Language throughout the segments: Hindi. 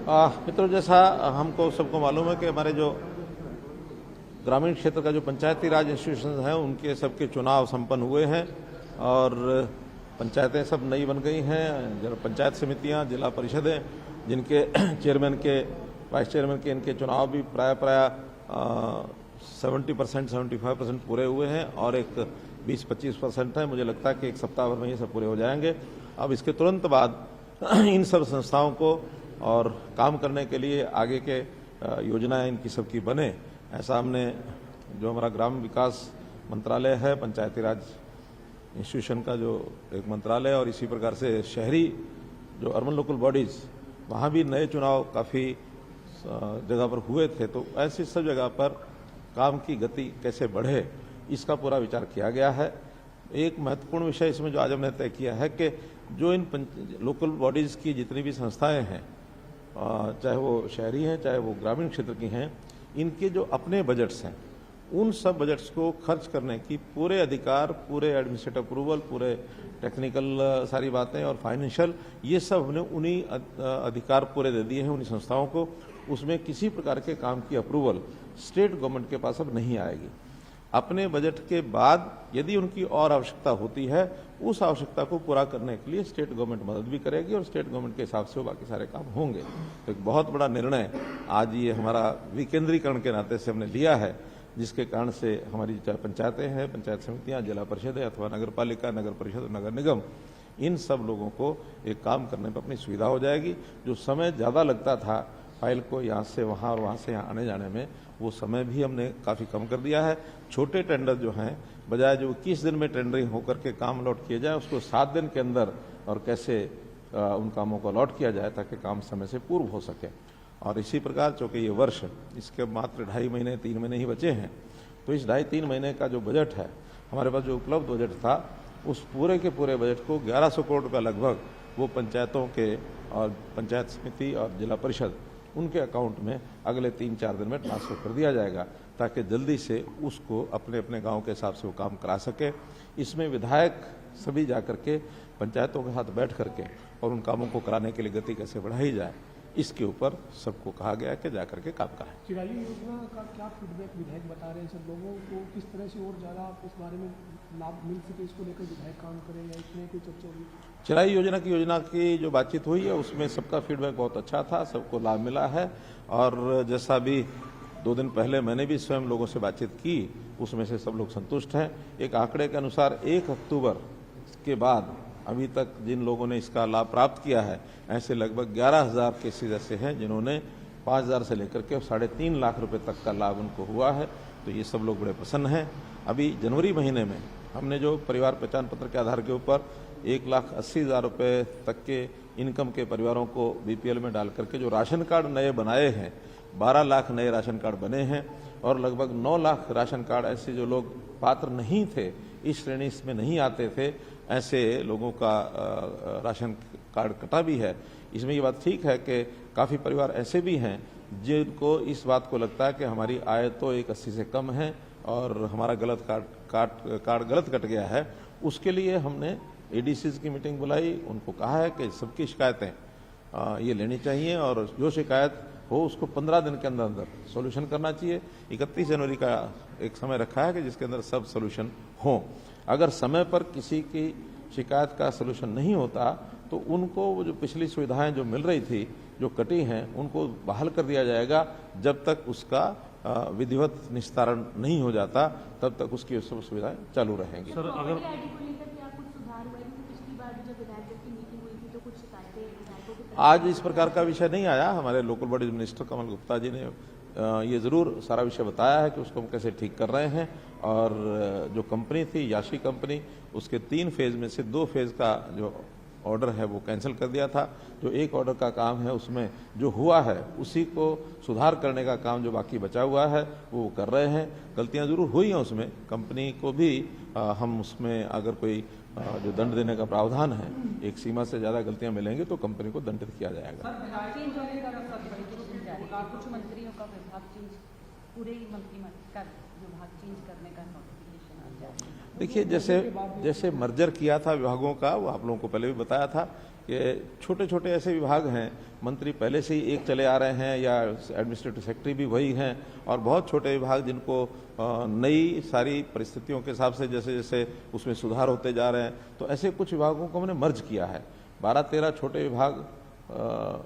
मित्रों, जैसा हमको सबको मालूम है कि हमारे जो ग्रामीण क्षेत्र का जो पंचायती राज इंस्टीट्यूशन हैं उनके सबके चुनाव संपन्न हुए हैं और पंचायतें सब नई बन गई हैं। पंचायत समितियां, जिला परिषदें, जिनके चेयरमैन के, वाइस चेयरमैन के, इनके चुनाव भी प्राय 70%, 75% पूरे हुए हैं और एक 20-25% है। मुझे लगता है कि एक सप्ताह भर में ये सब पूरे हो जाएंगे। अब इसके तुरंत बाद इन सब संस्थाओं को और काम करने के लिए आगे के योजनाएं इनकी सबकी बने, ऐसा हमने जो हमारा ग्राम विकास मंत्रालय है, पंचायती राज इंस्टीट्यूशन का जो एक मंत्रालय, और इसी प्रकार से शहरी जो अर्बन लोकल बॉडीज, वहाँ भी नए चुनाव काफ़ी जगह पर हुए थे। तो ऐसी सब जगह पर काम की गति कैसे बढ़े, इसका पूरा विचार किया गया है। एक महत्वपूर्ण विषय इसमें जो आज हमने तय किया है कि जो इन लोकल बॉडीज की जितनी भी संस्थाएं हैं, चाहे वो शहरी हैं चाहे वो ग्रामीण क्षेत्र की हैं, इनके जो अपने बजट्स हैं, उन सब बजट्स को खर्च करने की पूरे अधिकार, पूरे एडमिनिस्ट्रेटिव अप्रूवल, पूरे टेक्निकल सारी बातें और फाइनेंशियल, ये सब हमने उन्हीं अधिकार पूरे दे दिए हैं उन्हीं संस्थाओं को। उसमें किसी प्रकार के काम की अप्रूवल स्टेट गवर्नमेंट के पास अब नहीं आएगी। अपने बजट के बाद यदि उनकी और आवश्यकता होती है, उस आवश्यकता को पूरा करने के लिए स्टेट गवर्नमेंट मदद भी करेगी और स्टेट गवर्नमेंट के हिसाब से वो बाकी सारे काम होंगे। तो एक बहुत बड़ा निर्णय आज ये हमारा विकेंद्रीकरण के नाते से हमने लिया है, जिसके कारण से हमारी चाहे पंचायतें हैं, पंचायत समितियां, जिला परिषदें अथवा नगर पालिका, नगर परिषद, नगर निगम, इन सब लोगों को एक काम करने पर अपनी सुविधा हो जाएगी। जो समय ज़्यादा लगता था फाइल को यहाँ से वहाँ और वहाँ से यहाँ आने जाने में, वो समय भी हमने काफ़ी कम कर दिया है। छोटे टेंडर जो हैं, बजाय जो 21 दिन में टेंडरिंग होकर के काम अलॉट किया जाए, उसको 7 दिन के अंदर और कैसे उन कामों को अलॉट किया जाए ताकि काम समय से पूर्व हो सके। और इसी प्रकार चूँकि ये वर्ष, इसके मात्र 2.5 महीने 3 महीने ही बचे हैं, तो इस 2.5-3 महीने का जो बजट है हमारे पास, जो उपलब्ध बजट था, उस पूरे के पूरे बजट को 1100 करोड़ रुपया लगभग वो पंचायतों के और पंचायत समिति और जिला परिषद, उनके अकाउंट में अगले 3-4 दिन में ट्रांसफर कर दिया जाएगा ताकि जल्दी से उसको अपने अपने गांव के हिसाब से वो काम करा सके। इसमें विधायक सभी जाकर के पंचायतों के साथ बैठ करके और उन कामों को कराने के लिए गति कैसे बढ़ाई जाए, इसके ऊपर सबको कहा गया कि जाकर के काम करें। चिरायु योजना का क्या फीडबैक विधायक बता रहे हैं? सब लोगों को किस तरह से और ज़्यादा इस बारे में लाभ मिल सके, इसको लेकर विधायक काम करें या इसमें कोई चर्चा हुई? चिरायु योजना की जो बातचीत हुई है उसमें सबका फीडबैक बहुत अच्छा था, सबको लाभ मिला है। और जैसा भी 2 दिन पहले मैंने भी स्वयं लोगों से बातचीत की, उसमें से सब लोग संतुष्ट हैं। एक आंकड़े के अनुसार 1 अक्टूबर के बाद अभी तक जिन लोगों ने इसका लाभ प्राप्त किया है, ऐसे लगभग 11,000 केसेज ऐसे हैं जिन्होंने 5,000 से लेकर के 3.5 लाख रुपए तक का लाभ उनको हुआ है। तो ये सब लोग बड़े प्रसन्न हैं। अभी जनवरी महीने में हमने जो परिवार पहचान पत्र के आधार के ऊपर 1,80,000 रुपये तक के इनकम के परिवारों को बीपीएल में डाल करके जो राशन कार्ड नए बनाए हैं, 12 लाख नए राशन कार्ड बने हैं और लगभग 9 लाख राशन कार्ड ऐसे जो लोग पात्र नहीं थे, इस श्रेणी में नहीं आते थे, ऐसे लोगों का राशन कार्ड कटा भी है। इसमें ये बात ठीक है कि काफ़ी परिवार ऐसे भी हैं जिनको इस बात को लगता है कि हमारी आय तो 1,80 से कम है और हमारा गलत कार्ड गलत कट गया है। उसके लिए हमने एडीसीज की मीटिंग बुलाई, उनको कहा है कि सबकी शिकायतें ये लेनी चाहिए और जो शिकायत हो उसको 15 दिन के अंदर अंदर सॉल्यूशन करना चाहिए। 31 जनवरी का एक समय रखा है कि जिसके अंदर सब सॉल्यूशन हो। अगर समय पर किसी की शिकायत का सॉल्यूशन नहीं होता तो उनको वो जो पिछली सुविधाएं जो मिल रही थी, जो कटी हैं, उनको बहाल कर दिया जाएगा। जब तक उसका विधिवत निस्तारण नहीं हो जाता तब तक उसकी सब सुविधाएं चालू रहेंगी। सर, अगर आज इस प्रकार का विषय नहीं आया। हमारे लोकल बॉडीज मिनिस्टर कमल गुप्ता जी ने ये ज़रूर सारा विषय बताया है कि उसको हम कैसे ठीक कर रहे हैं। और जो कंपनी थी याशी कंपनी, उसके 3 फेज़ में से 2 फेज़ का जो ऑर्डर है वो कैंसिल कर दिया था। जो एक ऑर्डर का काम है उसमें जो हुआ है उसी को सुधार करने का काम जो बाकी बचा हुआ है वो कर रहे हैं। गलतियां ज़रूर हुई हैं उसमें, कंपनी को भी हम उसमें अगर कोई जो दंड देने का प्रावधान है, एक सीमा से ज़्यादा गलतियां मिलेंगी तो कंपनी को दंडित किया जाएगा। कुछ मंत्रियों का विभाग चेंज, पूरे मंत्रिमंडल का विभाग चेंज करने का नोटिफिकेशन आ जाए। देखिए, जैसे मर्जर किया था विभागों का, वो आप लोगों को पहले भी बताया था कि छोटे छोटे ऐसे विभाग हैं, मंत्री पहले से ही एक चले आ रहे हैं या एडमिनिस्ट्रेटिव सेक्रेटरी भी वही हैं, और बहुत छोटे विभाग जिनको नई सारी परिस्थितियों के हिसाब से जैसे जैसे उसमें सुधार होते जा रहे हैं, तो ऐसे कुछ विभागों को हमने मर्ज किया है। 12-13 छोटे विभाग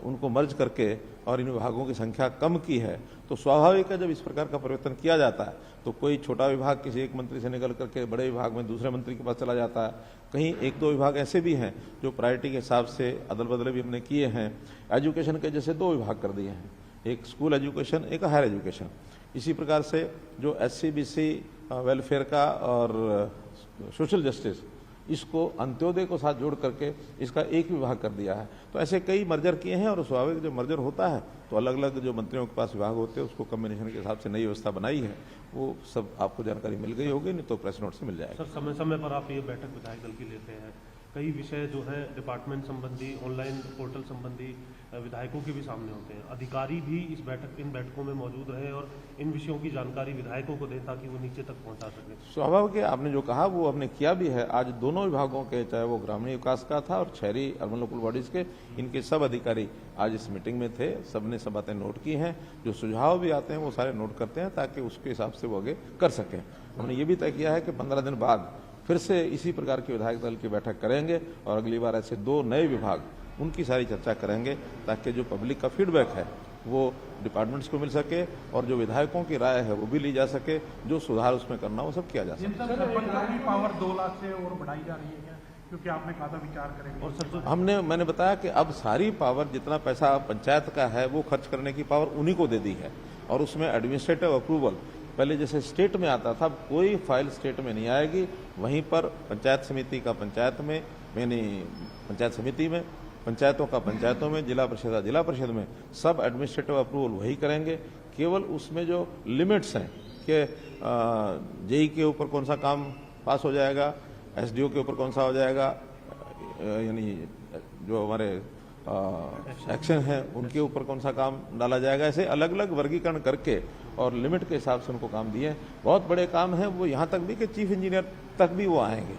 उनको मर्ज करके और इन विभागों की संख्या कम की है। तो स्वाभाविक है जब इस प्रकार का परिवर्तन किया जाता है तो कोई छोटा विभाग किसी एक मंत्री से निकल करके बड़े विभाग में दूसरे मंत्री के पास चला जाता है। कहीं 1-2 विभाग ऐसे भी हैं जो प्रायोरिटी के हिसाब से अदल बदले भी हमने किए हैं। एजुकेशन के जैसे 2 विभाग कर दिए हैं, एक स्कूल एजुकेशन, एक हायर एजुकेशन। इसी प्रकार से जो SC-BC वेलफेयर का और सोशल जस्टिस, इसको अंत्योदय को साथ जोड़ करके इसका एक विभाग कर दिया है। तो ऐसे कई मर्जर किए हैं, और स्वाभाविक जब मर्जर होता है तो अलग अलग जो मंत्रियों के पास विभाग होते हैं उसको कम्बिनेशन के हिसाब से नई व्यवस्था बनाई है। वो सब आपको जानकारी मिल गई होगी, नहीं तो प्रेस नोट से मिल जाएगा। सर, समय समय पर आप ये बैठक विधायक दल की लेते हैं, कई विषय जो है डिपार्टमेंट संबंधी, ऑनलाइन पोर्टल संबंधी विधायकों के भी सामने होते हैं। अधिकारी भी इन बैठकों में मौजूद रहे और इन विषयों की जानकारी विधायकों को दें ताकि वो नीचे तक पहुंचा सके। स्वाभाविक है, आपने जो कहा वो हमने किया भी है। आज दोनों विभागों के, चाहे वो ग्रामीण विकास का था और शहरी अर्बन लोकल बॉडीज के, इनके सब अधिकारी आज इस मीटिंग में थे। सबने सब बातें नोट की हैं, जो सुझाव भी आते हैं वो सारे नोट करते हैं ताकि उसके हिसाब से वो आगे कर सकें। हमने ये भी तय किया है कि 15 दिन बाद फिर से इसी प्रकार की विधायक दल की बैठक करेंगे और अगली बार ऐसे 2 नए विभाग, उनकी सारी चर्चा करेंगे ताकि जो पब्लिक का फीडबैक है वो डिपार्टमेंट्स को मिल सके और जो विधायकों की राय है वो भी ली जा सके, जो सुधार उसमें करना वो सब किया जा सके। सरपंचों की पावर 2 लाख से और बढ़ाई जा रही है क्या? क्योंकि आपने कहा था विचार करेंगे। और सर, मैंने बताया कि अब सारी पावर, जितना पैसा पंचायत का है वो खर्च करने की पावर उन्हीं को दे दी है, और उसमें एडमिनिस्ट्रेटिव अप्रूवल पहले जैसे स्टेट में आता था, कोई फाइल स्टेट में नहीं आएगी। वहीं पर पंचायत समिति का पंचायत में, यानी पंचायत समिति में, पंचायतों का पंचायतों में, जिला परिषद का जिला परिषद में, सब एडमिनिस्ट्रेटिव अप्रूवल वही करेंगे। केवल उसमें जो लिमिट्स हैं कि जेई के ऊपर कौन सा काम पास हो जाएगा, SDO के ऊपर कौन सा हो जाएगा, यानी जो हमारे एक्शन है उनके ऊपर कौन सा काम डाला जाएगा, ऐसे अलग अलग वर्गीकरण करके और लिमिट के हिसाब से उनको काम दिए। बहुत बड़े काम हैं वो, यहाँ तक भी कि चीफ इंजीनियर तक भी वो आएंगे,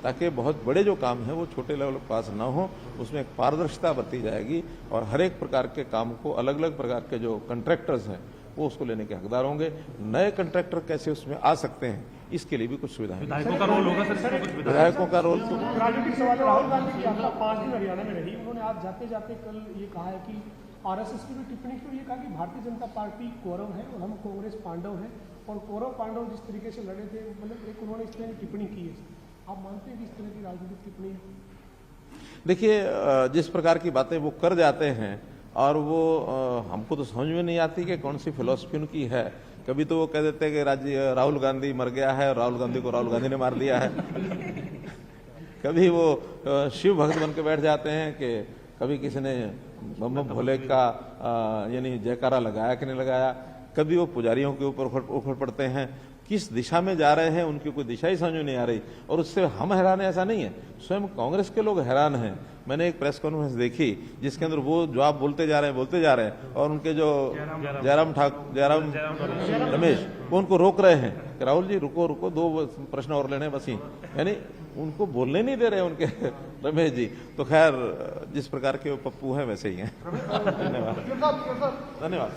ताकि बहुत बड़े जो काम है वो छोटे लेवल पास ना हो, उसमें एक पारदर्शिता बरती जाएगी और हर एक प्रकार के काम को अलग अलग प्रकार के जो कंट्रैक्टर्स हैं वो उसको लेने के हकदार होंगे। नए कंट्रैक्टर कैसे उसमें आ सकते हैं, इसके लिए भी कुछ सुविधाएं। विधायकों का रोल होगा सर? विधायकों का रोल तो राजनीतिक सवाल। राहुल गांधी की यात्रा 5 दिन हरियाणा में रही, उन्होंने आज जाते जाते कल ये कहा है कि RSS की भी टिप्पणी की, ये कहा कि भारतीय जनता पार्टी कौरव है और हम कांग्रेस पांडव हैं, और कौरव पांडव जिस तरीके से लड़े थे, मतलब एक उन्होंने इस तरह की टिप्पणी की है। आप मानते हैं कि इस तरह की राजनीतिक टिप्पणी? देखिए, जिस प्रकार की बातें वो कर जाते हैं और वो हमको तो समझ में नहीं आती कि कौन सी फिलॉसफी उनकी है। कभी तो वो कह देते हैं कि राहुल गांधी मर गया है और राहुल गांधी को राहुल गांधी ने मार दिया है। कभी वो शिव भक्त बन के बैठ जाते हैं कि कभी किसी ने बम बम भोले का यानी जयकारा लगाया कि नहीं लगाया। कभी वो पुजारियों के ऊपर उखड़ पड़ते हैं। किस दिशा में जा रहे हैं उनकी कोई दिशा ही समझ में नहीं आ रही, और उससे हम हैरान है ऐसा नहीं है, स्वयं कांग्रेस के लोग हैरान हैं। मैंने एक प्रेस कॉन्फ्रेंस देखी जिसके अंदर वो जो आप बोलते जा रहे हैं और उनके जो जयराम रमेश वो उनको रोक रहे हैं कि राहुल जी रुको 2 प्रश्न और लेने बस ही, यानी उनको बोलने नहीं दे रहे उनके रमेश जी। तो खैर जिस प्रकार के वो पप्पू हैं वैसे ही हैं। धन्यवाद।